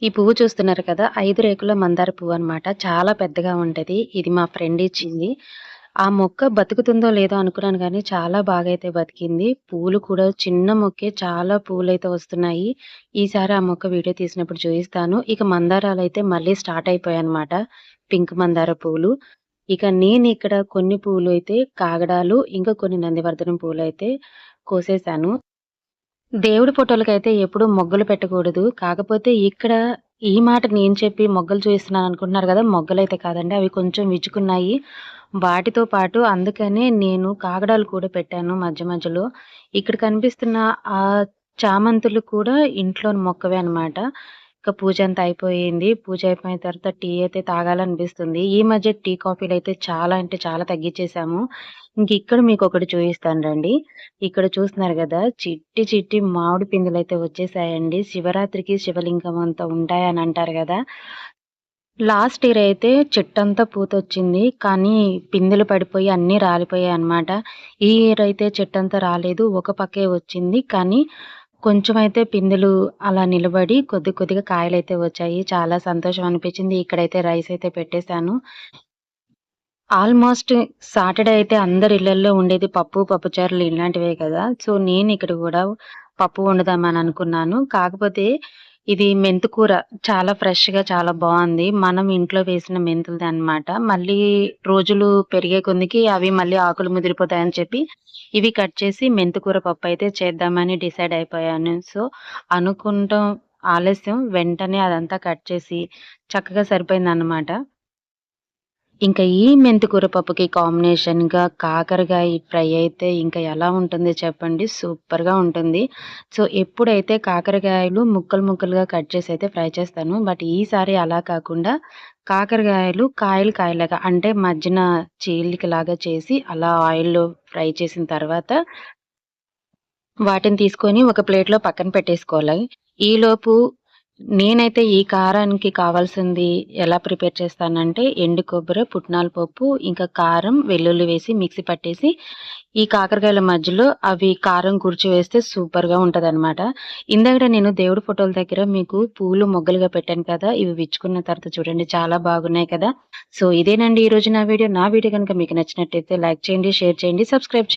ఈ పువ్వు చూస్తున్నారు కదా! 5 రేకుల మందార పువ్వనమాట. చాలా పెద్దగా ఉంటది. ఇది మా ఫ్రెండ్ ఇచ్చింది. ఆ మొక్క బతుకుతుందో లేదో అనుకున్నాను గానీ, చాలా బాగా అయితే బతికింది. పూలు కూడా చిన్న మొక్కే చాలా పూలైతే వస్తున్నాయి. ఈసారి ఆ మొక్క వీడియో తీసినప్పుడు చూయిస్తాను. ఇక మందారాలైతే మళ్ళీ స్టార్ట్ అయిపోయాయన్నమాట. పింక్ మందార పూలు. ఇక నేనిక్కడ కొన్ని పూలైతే కాగడాలు, ఇంకా కొన్ని నందివర్ధనం పూలైతే కోసేసాను. దేవుడి ఫోటోలకైతే ఎప్పుడు మొగ్గలు పెట్టకూడదు. కాకపోతే ఇక్కడ ఈ మాట నేను చెప్పి మొగ్గలు చూయిస్తున్నాననుకుంటున్నారు గదా! మొగ్గలైతే కాదండి. అవి కొంచెం విచ్చుకున్నాయి. వాటితో పాటు అందుకనే నేను కాగడాలు కూడా పెట్టాను మధ్య మధ్యలో. ఇక్కడ కనిపిస్తున్న చామంతులు కూడా ఇంట్లోని మొక్కవే అనమాట. ఇక పూజంతా అయిపోయింది. పూజ అయిపోయిన తర్వాత టీ అయితే తాగాలనిపిస్తుంది. ఈ మధ్య టీ, కాఫీలయితే చాలా అంటే చాలా తగ్గిచ్చేసాము. ఇంకిక్కడ మీకొకటి చూయిస్తాను రండి. ఇక్కడ చూస్తున్నారు గదా! చిట్టి చిట్టి మామిడి పిందెలైతే వచ్చేసాయండి. శివరాత్రికి శివలింగం అంత ఉంటాయని అంటారు గదా! లాస్ట్ ఇయర్ అయితే చెట్టంతా పూతొచ్చింది. కానీ పిందెలు పడిపోయి అన్నీ రాలిపోయాయన్నమాట. ఈ ఇయర్ అయితే చెట్టంతా రాలేదు. ఒక పక్కే వచ్చింది. కానీ కొంచెమైతే పిందెలు అలా నిలబడి కొద్ది కొద్దిగా కాయలైతే వచ్చాయి. చాలా సంతోషం అనిపించింది. ఇక్కడైతే రైస్ అయితే పెట్టేసాను. ఆల్‌మోస్ట్ సాటర్‌డే అయితే అందరి ఇళ్లల్లో ఉండేది పప్పు, పప్పుచారులు ఇలాంటివే కదా! సో, నేనిక్కడ గూడా పప్పు వండుదామని అనుకున్నాను. కాకపోతే ఇది మెంతికూర చాలా ఫ్రెష్‌గా చాలా బావుంది. మనం ఇంట్లో వేసిన మెంతులదనమాట. మళ్ళీ రోజులు పెరిగే కొందికి అవి మళ్ళీ ఆకులు ముదిరిపోతాయని చెప్పి, ఇవి కట్ చేసి మెంతికూర పప్పయితే చేద్దామని డిసైడ్ అయిపోయాను. సో, అనుకుంటాం ఆలస్యం వెంటనే అదంతా కట్ చేసి చక్కగా సరిపోయిందనమాట. ఇంకా ఈ మెంతికూర పప్పుకి కాంబినేషన్‌గా కాకరకాయ ఫ్రై అయితే ఇంకా ఎలా ఉంటుంది చెప్పండి? సూపర్‌గా ఉంటుంది. సో, ఎప్పుడైతే కాకరకాయలు ముక్కలు ముక్కలుగా కట్ చేసి అయితే ఫ్రై చేస్తాను. బట్ ఈసారి అలా కాకుండా కాకరకాయలు కాయలు కాయలుగా అంటే మధ్యన చీలికలాగా చేసి అలా ఆయిల్‌లో ఫ్రై చేసిన తర్వాత వాటిని తీసుకొని ఒక ప్లేట్‌లో పక్కన పెట్టేసుకోవాలి. ఈలోపు నేనైతే ఈ కారానికి కావాల్సింది ఎలా ప్రిపేర్ చేస్తానంటే, ఎండు కొబ్బరి, పుట్నాల పప్పు, ఇంకా కారం, వెల్లుల్లి వేసి మిక్సీ పట్టేసి, ఈ కాకరకాయల మధ్యలో అవి కారం కూర్చి వేస్తే సూపర్‌గా ఉంటదనమాట. ఇందాకడ నేను దేవుడి ఫోటోల దగ్గర మీకు పూలు మొగ్గలుగా పెట్టాను కదా! ఇవి విచ్చుకున్న తర్వాత చూడండి చాలా బాగున్నాయి కదా! సో, ఇదేనండి ఈరోజు నా వీడియో. నా వీడియో గనుక మీకు నచ్చినట్టయితే లైక్ చేయండి, షేర్ చేయండి, సబ్స్క్రైబ్